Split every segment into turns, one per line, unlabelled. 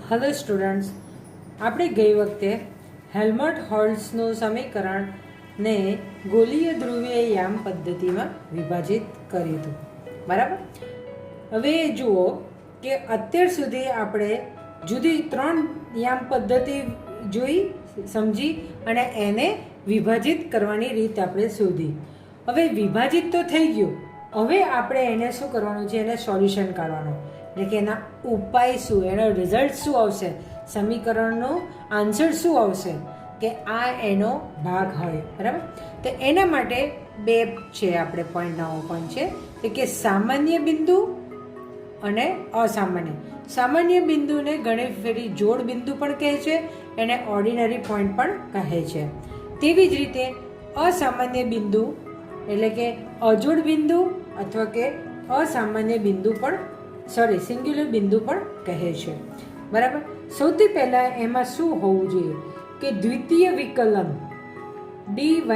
Hello students, આપણે ગઈ વખતે હેલ્મટ હોલ્ટ્ઝનું સમીકરણને ગોલીય ધ્રુવીય યામ પદ્ધતિમાં વિભાજિત કર્યું હતું. બરાબર. હવે જુઓ કે અત્યાર સુધી આપણે જુદી 3 યામ પદ્ધતિ જોઈ, સમજી અને એને વિભાજિત કરવાની રીત આપણે શોધી. હવે વિભાજિત તો થઈ ગયું, હવે આપણે એને શું કરવાનું છે, એને સોલ્યુશન કાઢવાનું, એટલે કે એના ઉપાય શું, એનો રિઝલ્ટ શું આવશે, સમીકરણનો આન્સર શું આવશે, કે આ એનો ભાગ હોય. બરાબર. તો એના માટે બે છે, આપણે પોઈન્ટ નવો પોઈન્ટ છે, એટલે કે સામાન્ય બિંદુ અને અસામાન્ય. સામાન્ય બિંદુને ઘણી ફેરી જોડ બિંદુ પણ કહે છે, એને ઓર્ડિનરી પોઈન્ટ પણ કહે છે. તેવી જ રીતે અસામાન્ય બિંદુ એટલે કે અજોડ બિંદુ અથવા કે અસામાન્ય બિંદુ પણ સિંગ્યુલર બિંદુ પણ કહે છે. બરાબર. સૌથી પહેલાં એમાં શું હોવું જોઈએ કે દ્વિતીય વિકલન dy²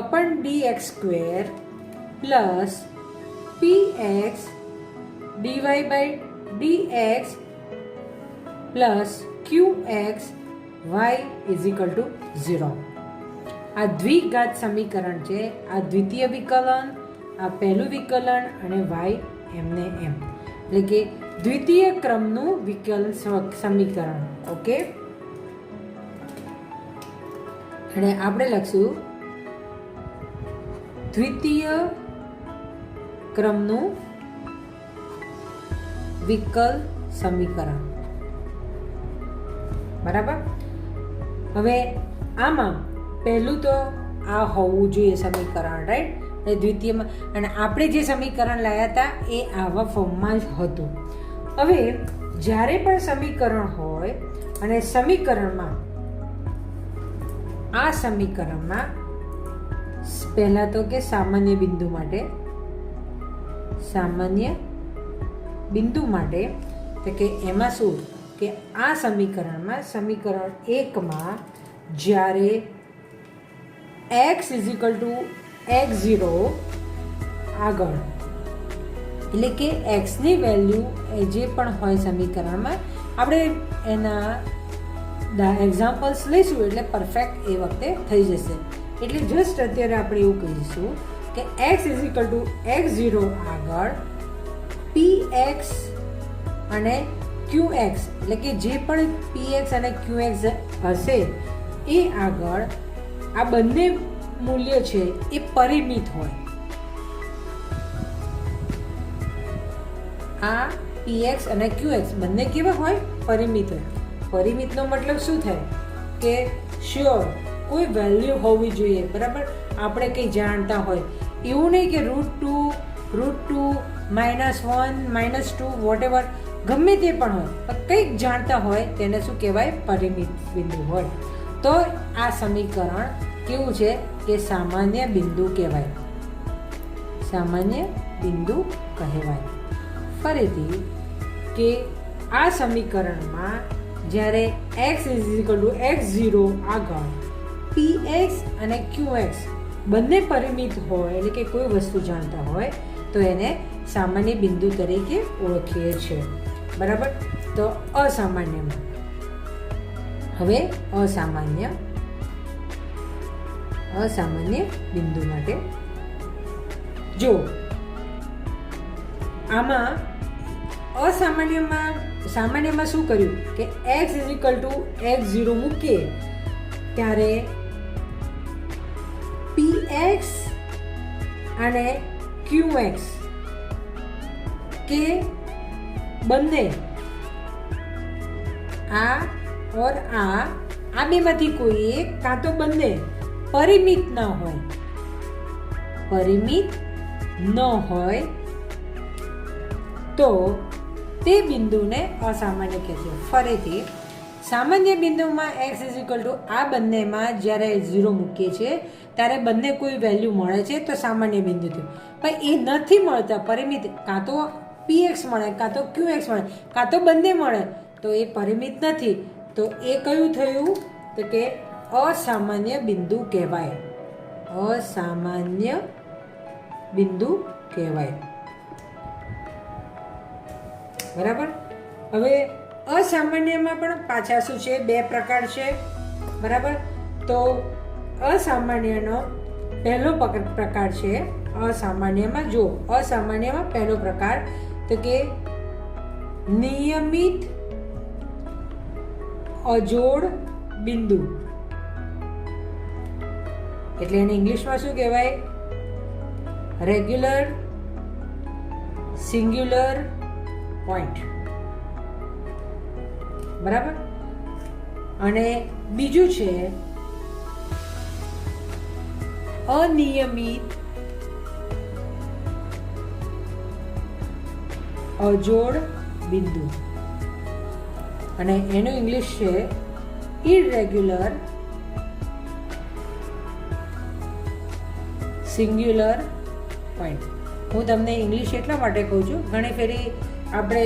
અપન dx² plus px dy/dx plus qx y = 0. આ દ્વિઘાત સમીકરણ છે. આ દ્વિતીય વિકલન, આ પહેલું વિકલન અને y એમને એમ, એટલે કે દ્વિતીય ક્રમનું વિકલન સમીકરણ. ઓકે, અને આપણે લખશું દ્વિતીય ક્રમનું વિકલ સમીકરણ. બરાબર. હવે આમાં પહેલું તો આ હોવું જોઈએ સમીકરણ, રાઈટ. દ્વિતીયમાં અને આપણે જે સમીકરણ લાવ્યા હતા એ આવા ફોર્મમાં જ હતું. હવે જ્યારે પણ સમીકરણ હોય અને સમીકરણમાં પહેલા તો કે સામાન્ય બિંદુ માટે તો કે એમાં શું કે આ સમીકરણમાં સમીકરણ 1માં જ્યારે x = x0 આગળ, એટલે કે એક્સની વેલ્યુ જે પણ હોય સમીકરણમાં, આપણે એના એક્ઝામ્પલ્સ લઈશું એટલે પરફેક્ટ એ વખતે થઈ જશે. એટલે જસ્ટ અત્યારે આપણે એવું કહીશું કે x = x0 આગળ px અને qx, એટલે કે જે પણ px અને qx હશે એ આગળ આ બંને મૂલ્ય છે એ પરિમિત હોય. આ px અને qx બંને કેવા હોય? પરિમિત હોય. પરિમિતનો મતલબ શું થાય કે શ્યોર કોઈ વેલ્યુ હોવી જોઈએ. બરાબર. આપણે કંઈ જાણતા હોય એવું નહીં કે √2 -1 -2 વોટેવર ગમે તે પણ હોય, પણ કંઈક જાણતા હોય તેને શું કહેવાય? પરિમિત બિંદુ હોય. તો આ સમીકરણ કેવું છે કે સામાન્ય બિંદુ કહેવાય. સામાન્ય બિંદુ કહેવાય. ફરીથી કે આ સમીકરણમાં જ્યારે x = x0 આગળ px અને qx બંને પરિમિત હોય, એટલે કે કોઈ વસ્તુ જાણતા હોય તો એને સામાન્ય બિંદુ તરીકે ઓળખીએ છીએ. બરાબર. તો અસામાન્યમાં હવે અસામાન્ય બિંદુ માટે જો આમાં સામાન્યમાં શું કર્યું કે x = x0 મૂકીએ ત્યારે px અને qx કે બંને આ બેમાંથી કોઈ એક કાં તો બંને પરિમિત ન હોય તો તે બિંદુને અસામાન્ય કહે છે. ફરીથી સામાન્ય બિંદુમાં x = આ બંનેમાં જ્યારે 0 મૂકીએ છીએ ત્યારે બંને કોઈ વેલ્યુ મળે છે તો સામાન્ય બિંદુ થયું. પણ એ નથી મળતા, પરિમિત, કાં તો px મળે કાં તો qx મળે કાં તો બંને મળે, તો એ પરિમિત નથી. તો એ કયું થયું? તો કે અસામાન્ય બિંદુ કહેવાય. અસામાન્ય બિંદુ કહેવાય. બરાબર. હવે અસામાન્યમાં પણ પાછા શું છે, બે પ્રકાર છે, બરાબર. તો અસામાન્યનો પહેલો પ્રકાર છે અસામાન્યમાં, જો અસામાન્યમાં પહેલો પ્રકાર તો કે નિયમિત અજોડ બિંદુ, એટલે એને ઇંગ્લિશમાં શું કહેવાય, રેગ્યુલર સિંગ્યુલર પોઈન્ટ, બરાબર. અને બીજું છે અનિયમિત અજોડ બિંદુ, અને એનું ઇંગ્લિશ છે ઇરેગ્યુલર સિંગ્યુલર પોઈન્ટ. હું તમને ઇંગ્લિશ એટલા માટે કહું છું, ઘણી ફેરી આપણે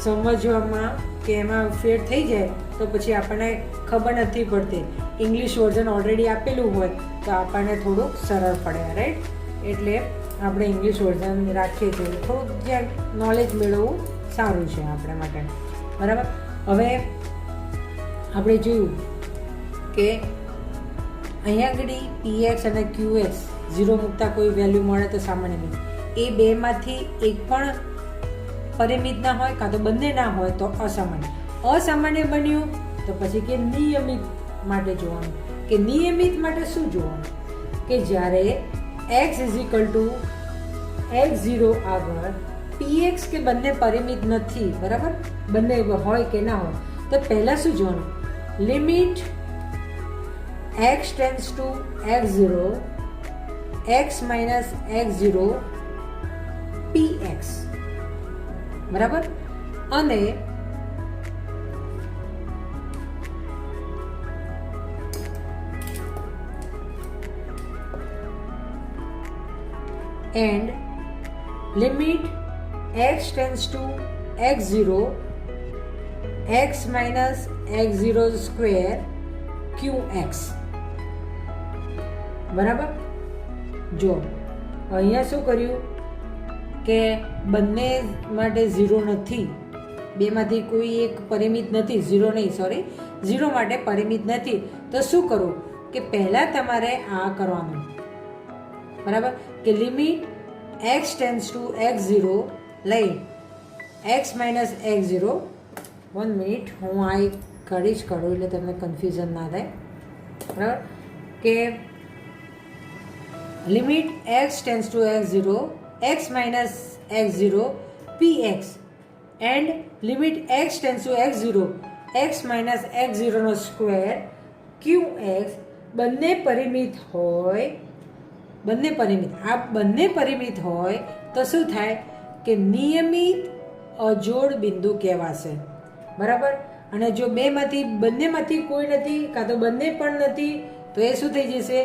સમજવામાં કે એમાં ફેર થઈ જાય તો પછી આપણને ખબર નથી પડતી. ઇંગ્લિશ વર્ઝન ઓલરેડી આપેલું હોય તો આપણને થોડુંક સરળ પડે, રાઈટ. એટલે આપણે ઇંગ્લિશ વર્ઝન રાખીએ છીએ, થોડુંક જે નોલેજ મેળવવું સારું છે આપણા માટે, બરાબર. હવે આપણે જોયું કે અહીંયા આગળ પીએક્સ અને ક્યુએક્સ 0 મૂકતા કોઈ વેલ્યુ મળે તો સામાન્ય બિંદુ, એ બેમાંથી એક પણ પરિમિત ના હોય કાં તો બંને ના હોય તો અસામાન્ય. અસામાન્ય બન્યું તો પછી કે નિયમિત માટે જોવાનું, કે નિયમિત માટે શું જોવાનું, કે જ્યારે x = x0 આગળ px કે બંને પરિમિત નથી, બરાબર, બંને હોય કે ના હોય, તો પહેલા શું જોવાનું, limit x tends to x0 x minus x0 px, બરાબર. અને and limit x tends to x0 x minus x0 square qx, બરાબર. જો અહીંયા શું કર્યું કે બંને માટે 0 નથી, બેમાંથી કોઈ એક પરિમિત નથી, 0 નહીં, સોરી, 0 માટે પરિમિત નથી, તો શું કરવું કે પહેલાં તમારે આ કરવાનું, બરાબર, કે limit x tends to x0 લઈ x માઇનસ x0, 1 મિનિટ હું આ એક કાઢું એટલે તમને કન્ફ્યુઝન ના થાય, બરાબર, કે limit x tends to x0 x minus x0 px and limit x tends to x0 x minus x0 નો સ્ક્વેર qx બંને પરિમિત હોય, બંને પરિમિત, આ બંને પરિમિત હોય તો શું થાય કે નિયમિત અજોડ બિંદુ કહેવાશે, બરાબર. અને જો બંનેમાંથી કોઈ નથી કાં તો બંને પણ નથી તો એ શું થઈ જશે,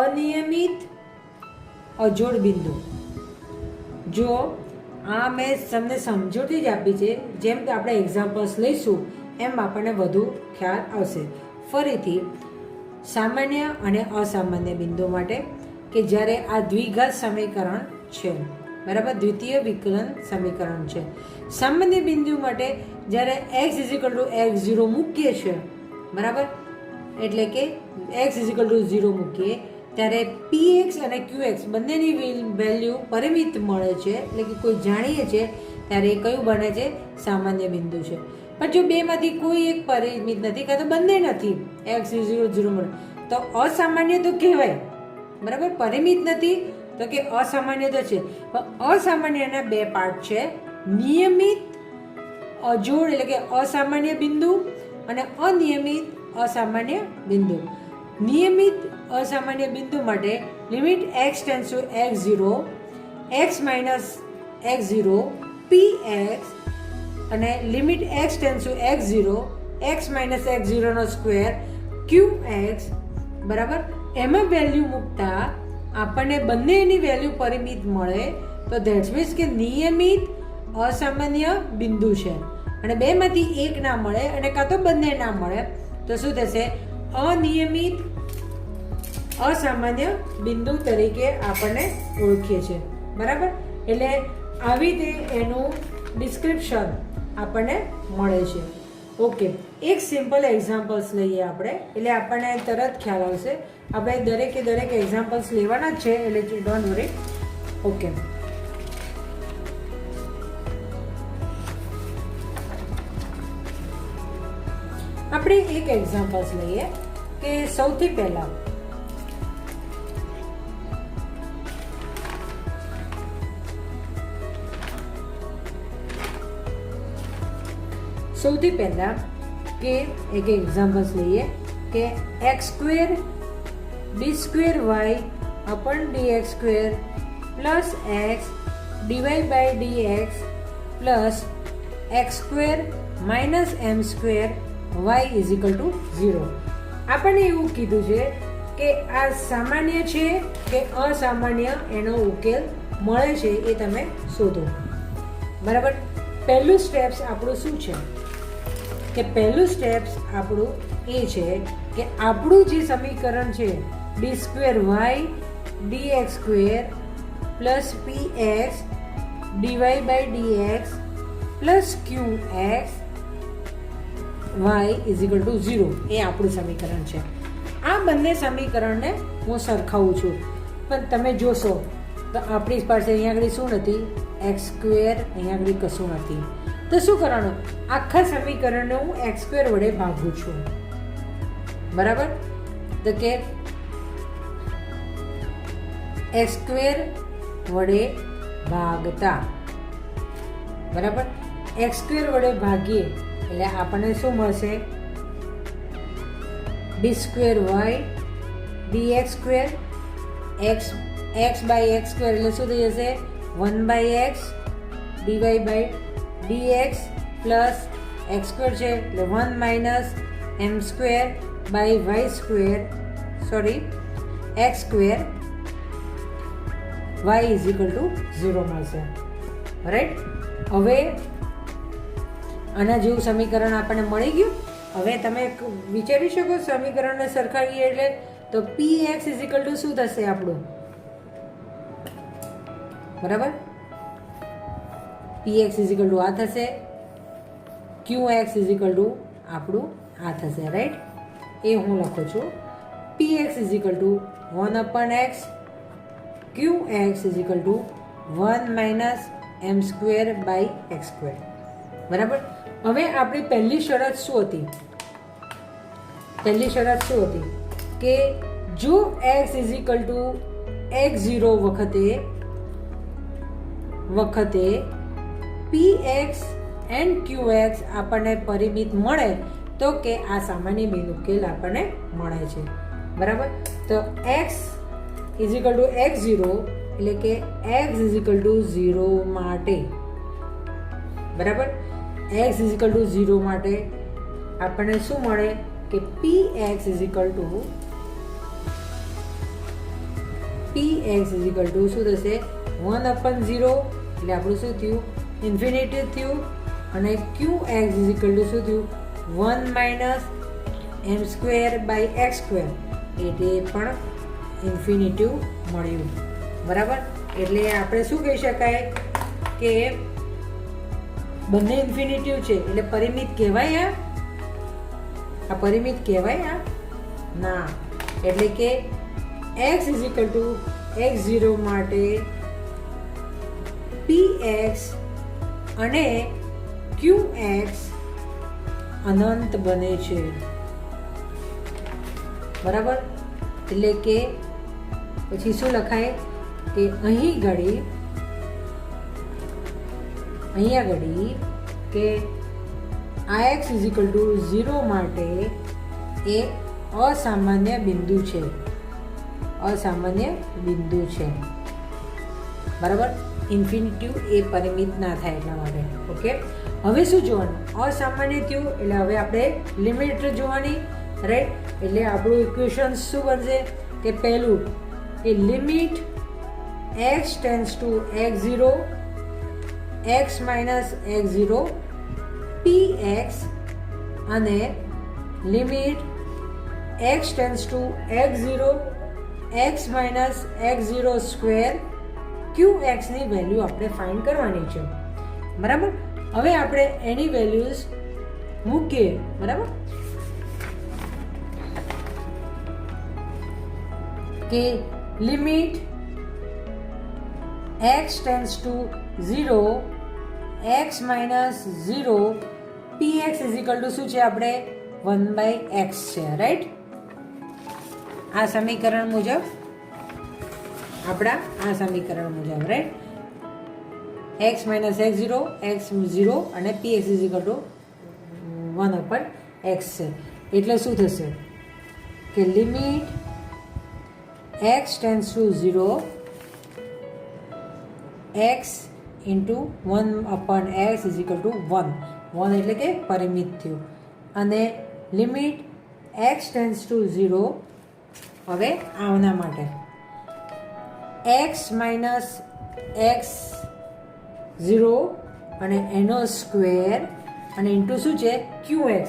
અનિયમિત અજોડ બિંદુ. જો આ મેં તમને સમજૂતી જ આપી છે, જેમ કે આપણે એક્ઝામ્પલ્સ લઈશું એમ આપણને વધુ ખ્યાલ આવશે. ફરીથી સામાન્ય અને અસામાન્ય બિંદુ માટે કે જ્યારે આ દ્વિઘાત સમીકરણ છે, બરાબર, દ્વિતીય વિકલન સમીકરણ છે. સામાન્ય બિંદુ માટે જ્યારે x = x0 મૂકીએ છીએ, બરાબર, એટલે કે x = 0 મૂકીએ ત્યારે px અને qx બંનેની વેલ્યુ પરિમિત મળે છે, એટલે કે કોઈ જાણીએ છીએ ત્યારે એ કયું બને છે, સામાન્ય બિંદુ છે. પણ જો બેમાંથી કોઈ એક પરિમિત નથી કાં તો બંને નથી, x = 0 મળે તો અસામાન્ય તો કહેવાય, બરાબર. પરિમિત નથી તો કે અસામાન્ય તો છે. પણ અસામાન્યના બે પાર્ટ છે, નિયમિત અજોડ એટલે કે અસામાન્ય બિંદુ અને અનિયમિત અસામાન્ય બિંદુ. નિયમિત અસામાન્ય બિંદુ માટે limit x tends to x0 x minus x0 px અને limit x tends to x0 x minus x0 નો સ્ક્વેર qx, બરાબર. એમાં વેલ્યુ મૂકતા આપણને બંનેની વેલ્યુ પરિમિત મળે તો ધેટ્સ મીન્સ કે નિયમિત અસામાન્ય બિંદુ છે. અને બેમાંથી એક ના મળે અને કાં તો બંને ના મળે તો શું થશે, અનિયમિત અસામાન્ય બિંદુ તરીકે આપણને ઓળખીએ છીએ, બરાબર. એટલે આવી રીતે એનું ડિસ્ક્રિપ્શન આપણને મળે છે. ઓકે, એક સિમ્પલ એક્ઝામ્પલ્સ લઈએ આપણે, એટલે આપણને તરત ખ્યાલ આવશે. આપણે દરેકે દરેક એક્ઝામ્પલ્સ લેવાના જ છે, એટલે ડોન્ટ વરી. ઓકે, આપણે એક એક્ઝામ્પલ્સ લઈએ કે સૌથી પહેલા કે એક એક્ઝામ્પલ્સ લઈએ કે x square D square Y upon dx square plus X DY by dx plus X square minus M square y is equal to 0. આપણને એવું કીધું છે કે આ સામાન્ય છે કે અસામાન્ય, એનો ઉકેલ મળે છે એ તમે શોધો. બરાબર. પહેલું સ્ટેપ્સ આપણું શું છે કે પહેલું સ્ટેપ્સ આપણું એ છે કે આપણું જે સમીકરણ છે D square Y dx square plus P X DY by dx plus Q X Y is equal to 0 એ આપણું સમીકરણ છે. આ બંને સમીકરણને હું સરખાવું છું, પણ તમે જોશો તો આપણી પાસે અહીંયા આગળ શું નથી? એક્સ સ્ક્વેર, અહીંયા આગળ કશું નથી. તો શું કરવાનું? આખા સમીકરણને હું એક્સ સ્ક્વેર વડે ભાગું છું. બરાબર. તો કે એક્સ સ્ક્વેર વડે ભાગતા, બરાબર, એક્સ સ્ક્વેર વડે ભાગીએ એટલે આપણને શું મળશે? D square Y dx square X by X square એટલે શું થઈ જશે? 1 by X DY by dx plus X square છે એટલે 1 minus M square by Y square, sorry X square Y is equal to 0 મળશે. રાઈટ. હવે આના જેવું સમીકરણ આપણને મળી ગયું. હવે તમે વિચારી શકો સમીકરણને સરખાવીએ એટલે તો P X is equal to શું થશે આપણું? બરાબર. P X is equal to આ થશે, Q X is equal to આપણું આ થશે. રાઈટ. એ હું લખું છું. P X is equal to 1 upon X, Q X is equal to 1 minus M square by X square. બરાબર. હવે આપણી પહેલી શરત શું હતી? પહેલી શરત શું હતી કે જો x is equal two x0 વખતે P x and Q x આપણને પરિમિત મળે તો કે આ સામાન્ય બિન ઉકેલ આપણને મળે છે. બરાબર. તો x is equal two x0 એટલે કે એક્સ ઇઝ ઇક્વલ ટુ 0 માટે, બરાબર, એક્સ ઇઝ ઇક્વલ ટુ 0 માટે આપણને શું મળે કે પી એક્સ ઇઝ ઇક્વલ ટુ શું થશે? 1 અપન 0 એટલે આપણું શું થયું? ઇન્ફિનિટી થયું. અને Q X is equal to શું થયું? 1 minus M square by X square, એટલે પણ ઇન્ફિનિટી મળ્યું. બરાબર. એટલે આપણે શું કહી શકાય કે બંને ઇન્ફિનિટી છે એટલે પરિમિત કહેવાય? આ પરિમિત કહેવાય? ના. એટલે કે x is equal two x0 માટે પી એક્સ અને ક્યુ એક્સ અનંત બને છે. બરાબર. એટલે કે પછી શું લખાય કે અહીંયા ઘડી કે આ એક્સ ઇઝ ઇક્વલ ટુ 0 માટે એ અસામાન્ય બિંદુ છે. અસામાન્ય બિંદુ છે. બરાબર. ઇન્ફિનિટી એ પરિમિત ના થાય એટલા માટે. ઓકે. હવે શું જોવાનું? અસામાન્ય થયું એટલે હવે આપણે લિમિટ જોવાની. રાઈટ. એટલે આપણું ઇક્વેશન શું બનશે કે પહેલું એ limit x tends to x0 x minus x0 P X અને limit x tends to x0 x minus x0 square Q એક્સની વેલ્યુ આપણે ફાઇન્ડ કરવાની છે. બરાબર. હવે આપણે એની વેલ્યુઝ મૂકીએ, બરાબર, કે limit x tends to 0 x minus 0 px is equal to શું છે આપણે 1/x છે, રાઈટ. આ સમીકરણ મુજબ right, x minus x0 x0 અને px is equal two 1/x છે. એટલે શું થશે કે limit x tends to 0 x into 1/x is equal to 1 એટલે કે પરિમિત થયું. અને લિમિટ x ટેન્ડ્સ ટુ 0 હવે આના માટે x માઇનસ x0 અને એનો સ્ક્વેર અને ઇન્ટુ શું છે qx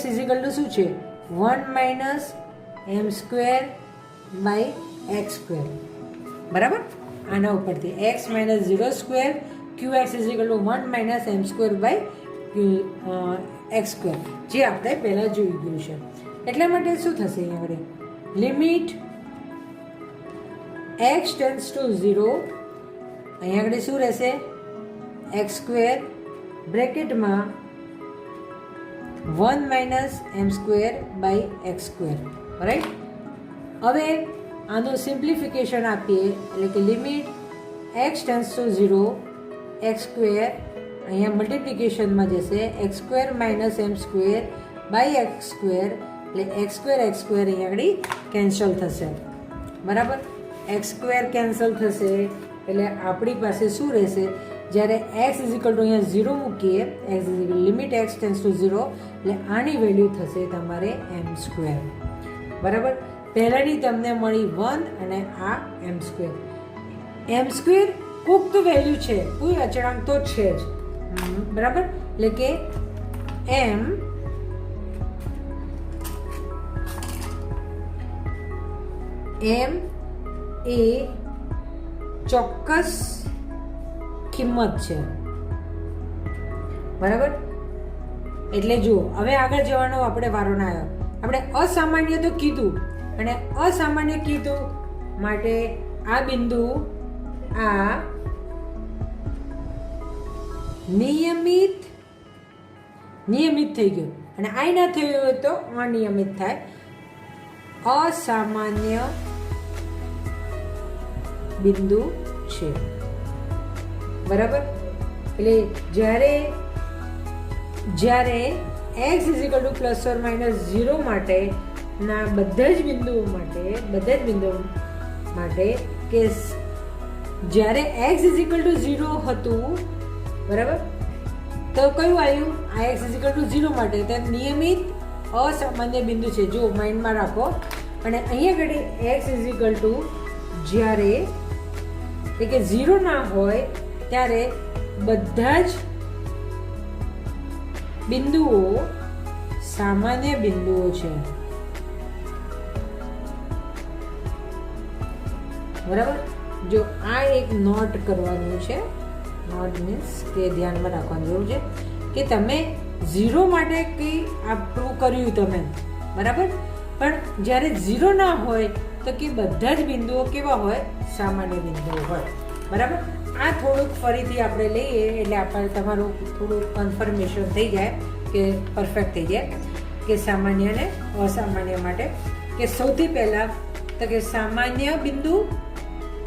ઇઝ ઇક્વલ ટુ શું છે 1 minus m square by X square, બરાબર. આના ઉપરથી x minus 0 square qx is equal to 1 minus m square by X square, જે આપણે પહેલાં જોઈ ગયું છે. એટલા માટે શું થશે અહીંયા આગળ લિમિટ x ટેન્ડ્સ ટુ 0, અહીંયા આગળ શું રહેશે એક્સ સ્ક્વેર બ્રેકેટમાં 1 minus m square by X square, right. હવે આનું સિમ્પ્લિફિકેશન આપીએ એટલે કે limit x tends to 0 X square અહીંયા મલ્ટિપ્લિકેશનમાં જશે X square minus m square by X square, એટલે એક્સ સ્ક્વેર અહીંયા આગળ કેન્સલ થશે, બરાબર. એક્સ સ્ક્વેર કેન્સલ થશે એટલે આપણી પાસે શું રહેશે જ્યારે x ઇઝ ઇક્વલ ટુ અહીંયા 0 મૂકીએ, x is equal limit x tends to 0 એટલે આની વેલ્યુ થશે તમારે m સ્ક્વેર, બરાબર. પહેલાંની તમને મળી 1 અને આ m સ્ક્વેર. m સ્ક્વેર કોઈક તો વેલ્યુ છે, કોઈ અચળાંક તો છે જ, બરાબર. એટલે કે m એ ચોક્કસ કિંમત છે, બરાબર. એટલે જુઓ હવે આગળ જવાનો આપણે વારો ના આવ્યો. આપણે અસામાન્ય તો કીધું અને અસામાન્ય કીધું માટે આ બિંદુ આ નિયમિત થઈ ગયું અને આ ના થયું હોય તો અનિયમિત થાય. અસામાન્ય બિંદુ છે, બરાબર. એટલે જ્યારે x is equal two plus or minus 0 માટેના બધા જ બિંદુઓ માટે કે જ્યારે x ઇઝ ઇક્વલ ટુ 0 હતું, બરાબર, તો કયું આવ્યું આ x ઇઝ ઇક્વલ ટુ 0 માટે તો નિયમિત અસામાન્ય બિંદુ છે, જો માઇન્ડમાં રાખો. અને અહીંયા ઘડી x ઇઝ ઇક્વલ ટુ જ્યારે એટલે કે 0 ના હોય ત્યારે બધા જ બિંદુઓ સામાન્ય બિંદુઓ છે, બરાબર. જો આ એક નોટ કરવાનું છે, નોટ મીન્સ કે ધ્યાનમાં રાખવાની જરૂર છે કે તમે 0 માટે કંઈ આપણું કર્યું તમે, બરાબર, પણ જ્યારે 0 ના હોય તો કે બધા જ બિંદુઓ કેવા હોય સામાન્ય બિંદુઓ હોય, બરાબર. આ થોડુંક ફરીથી આપણે લઈએ એટલે આપણે તમારું થોડુંક કન્ફર્મેશન થઈ જાય કે પરફેક્ટ થઈ જાય કે સામાન્ય અને અસામાન્ય માટે. કે સૌથી પહેલાં તો કે સામાન્ય બિંદુ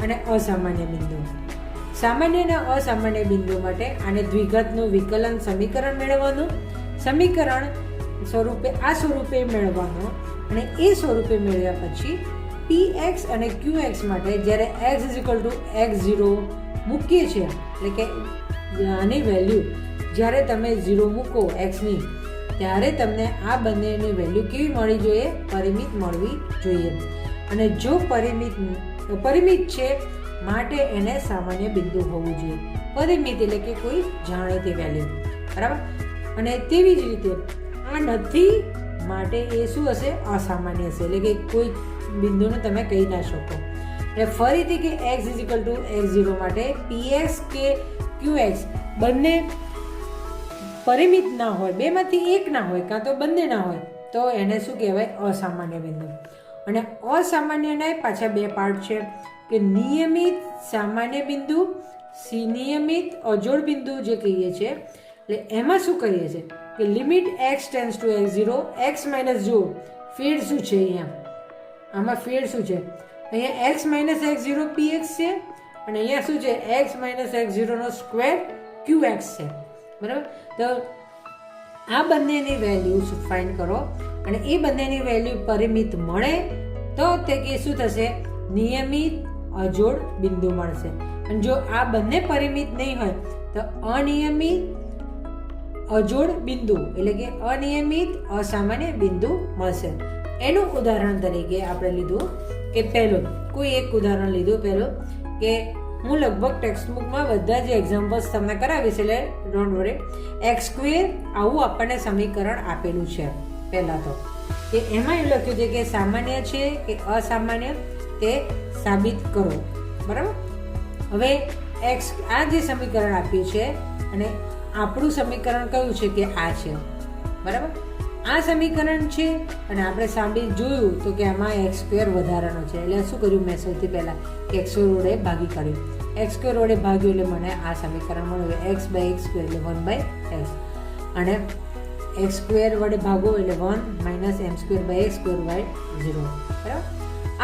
અને અસામાન્ય બિંદુ. સામાન્ય અને અસામાન્ય બિંદુ માટે આને દ્વિઘાતનું વિકલન સમીકરણ મેળવવાનું, સમીકરણ સ્વરૂપે આ સ્વરૂપે મેળવવાનું અને એ સ્વરૂપે મેળવ્યા પછી px અને qx માટે જ્યારે x is equal two x0 મૂકીએ છીએ એટલે કે આની વેલ્યુ જ્યારે તમે 0 મૂકો xની ત્યારે તમને આ બંનેની વેલ્યુ કેવી મળવી જોઈએ પરિમિત મળવી જોઈએ. અને જો પરિમિત છે માટે એને સામાન્ય બિંદુ હોવું જોઈએ. પરિમિત એટલે કે કોઈ જાણીતી વેલ્યુ, બરાબર. અને તેવી જ રીતે આ નથી માટે એ શું હશે અસામાન્ય હશે એટલે કે કોઈ બિંદુને તમે કહી ના શકો. એટલે ફરીથી કે x is equal two x0 માટે px કે qx બંને પરિમિત ના હોય, બેમાંથી એક ના હોય કાં તો બંને ના હોય, તો એને શું કહેવાય? અસામાન્ય બિંદુ. અને અસામાન્યના પાછા બે પાર્ટ છે કે નિયમિત સામાન્ય બિંદુ, નિયમિત અજોડ બિંદુ જે કહીએ છીએ. એટલે એમાં શું કરીએ છીએ કે limit x tense to x0, x minus, જુઓ ફેડ શું છે અહીંયા, આમાં ફેડ શું છે? અહીંયા એક્સ માઇનસ x0 px છે અને અહીંયા શું છે? એક્સ માઇનસ x0 નો સ્ક્વેર qx છે. બરાબર? તો આ બંનેની વેલ્યુ ફાઇન્ડ કરો અને એ બંનેની વેલ્યુ પરિમિત મળે તો તે કે શું થશે? નિયમિત અજોડ બિંદુ મળશે. અને જો આ બંને પરિમિત નહીં હોય તો અનિયમિત અજોડ બિંદુ એટલે કે અનિયમિત અસામાન્ય બિંદુ મળશે. એનું ઉદાહરણ તરીકે આપણે લીધું કે પહેલું કોઈ એક ઉદાહરણ લીધું પહેલું કે હું લગભગ ટેક્સ્ટબુકમાં બધા જ એક્ઝામ્પલ્સ તમને કરાવીશ, એટલે ડોન્ટ વરી. x² આવું આપણને સમીકરણ આપેલું છે. પહેલાં તો કે એમાં એવું લખ્યું છે કે સામાન્ય છે કે અસામાન્ય તે સાબિત કરો. બરાબર? હવે એક્સ આ જે સમીકરણ આપ્યું છે અને આપણું સમીકરણ કયું છે કે આ છે. બરાબર? આ સમીકરણ છે અને આપણે સાબિત જોયું તો કે આમાં x² વધારાનો છે. એટલે શું કર્યું મેં સૌથી પહેલાં કે x² વડે ભાગી કાઢ્યું. x² વડે ભાગ્યું એટલે મને આ સમીકરણ મળ્યું x/x² એટલે 1/x. અને x² વડે ભાગો એટલે 1 - m²/x²/0. બરાબર?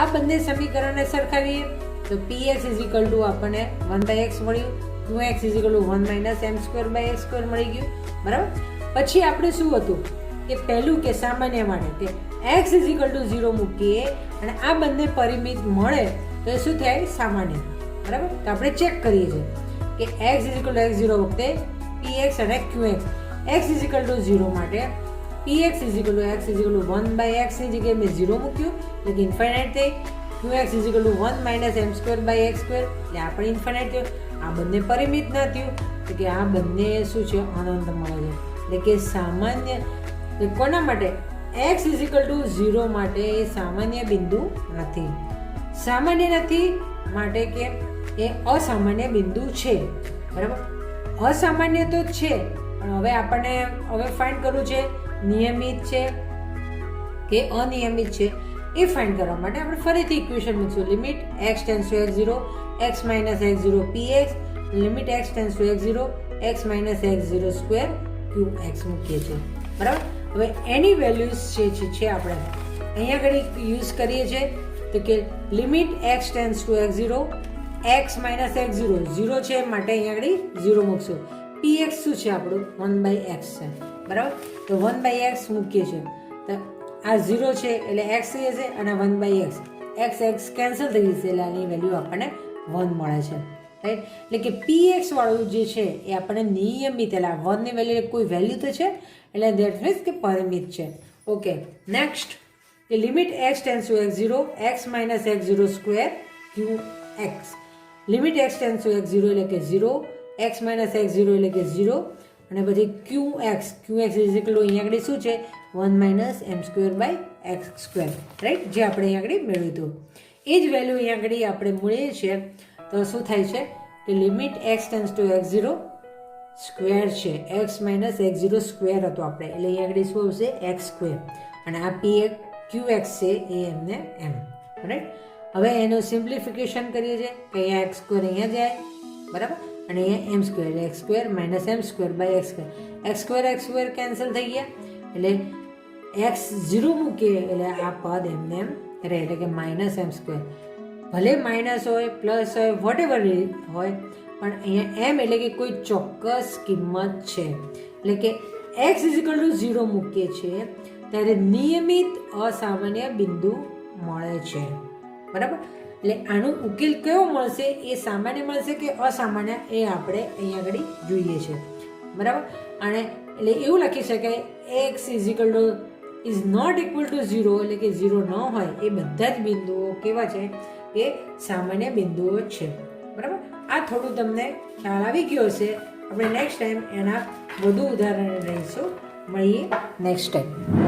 આ બંને સમીકરણને સરખાવીએ તો px આપણને 1/x મળ્યું, qx 1 - m²/x² મળી ગયું. બરાબર? પછી આપણે શું હતું કે પહેલું કે સામાન્ય માટે કે x 0 મૂકીએ અને આ બંને પરિમિત મળે તો શું થાય? સામાન્ય. બરાબર? તો આપણે ચેક કરીએ છીએ કે x x0 વખતે px અને qx. x 0 માટે px x 1/x ની જગ્યાએ મેં 0 મૂક્યું એટલે કે ઇન્ફાઇનાઇટ થઈ. qx 1 - m²/x², એટલે આપણે ઇન્ફાઇનાઇટ થયું. આ બંને પરિમિત ના થયું તો કે આ બંને શું છે? અનંત મળે છે. એટલે કે સામાન્ય કોના માટે? x 0 માટે એ સામાન્ય બિંદુ નથી. સામાન્ય નથી માટે કે એ અસામાન્ય બિંદુ છે. બરાબર? અસામાન્ય તો છે પણ હવે આપણને ફાઇન્ડ કરવું છે નિયમિત છે કે અનિયમિત છે. એ ફાઇન્ડ કરવા માટે આપણે ફરીથી ઇક્વેશન મૂકશું. Limit x tends to x0, x minus x0 px, limit x tends to x0, x minus x0 square qx મૂકીએ છીએ. બરાબર? હવે એની વેલ્યુઝ છે આપણે અહીંયા આગળ યુઝ કરીએ છીએ તો કે limit x tends to x0, x minus x0 0 છે માટે અહીંયા આગળ 0 મૂકશું. px શું છે આપણું? 1/x છે. બરાબર? તો 1/x મૂકીએ છીએ તો આ 0 છે એટલે x થઈ જશે અને 1/x x કેન્સલ થઈ જશે એટલે આની વેલ્યુ આપણને 1 મળે છે. રાઈટ? એટલે કે px વાળું જે છે એ આપણને નિયમિત, એટલે 1 ની વેલ્યુ કોઈ વેલ્યુ તો છે એટલે દેટ મીન્સ કે પરિમિત છે. ઓકે, નેક્સ્ટ કે limit x tends to x0, x minus x0 square qx. Limit x tends to x0 એટલે કે 0, x માઇનસ x0 એટલે કે 0 અને પછી qx અહીંયા આગળ શું છે? 1 - m²/x². રાઈટ? જે આપણે અહીંયા આગળ મેળવ્યું હતું એ જ વેલ્યુ અહીંયા આગળ આપણે મળીએ છીએ. તો શું થાય છે કે limit x tends to x0 square છે, x માઇનસ x0 સ્ક્વેર હતો આપણે એટલે અહીંયા આગળ શું આવશે? x² અને આ qx છે એ એમને એમ. રાઈટ? હવે એનું સિમ્પ્લિફિકેશન કરીએ છીએ કે અહીંયા x² અહીંયા જાય. બરાબર? અને અહીંયા m² એટલે x² minus m²/x². x² cancel થઈ ગયા એટલે x0 મૂકીએ એટલે આ પદ એમને એમ રહે એટલે કે માઇનસ m². ભલે માઇનસ હોય પ્લસ હોય વોટેવર હોય પણ અહીંયા m એટલે કે કોઈ ચોક્કસ કિંમત છે. એટલે કે x 0 મૂકીએ છીએ ત્યારે નિયમિત અસામાન્ય બિંદુ મળે છે. બરાબર? એટલે આનો ઉકેલ કયો મળશે? એ સામાન્ય મળશે કે અસામાન્ય એ આપણે અહીંયા આગળ જોઈએ છે. બરાબર? અને એટલે એવું લખી શકાય x is not equal to 0 એટલે કે 0 ન હોય એ બધા જ બિંદુઓ કેવા છે? એ સામાન્ય બિંદુઓ છે. બરાબર? આ થોડું તમને ખ્યાલ આવી ગયો હશે. આપણે નેક્સ્ટ ટાઈમ એના વધુ ઉદાહરણ લઈશું. મળીએ નેક્સ્ટ ટાઈમ.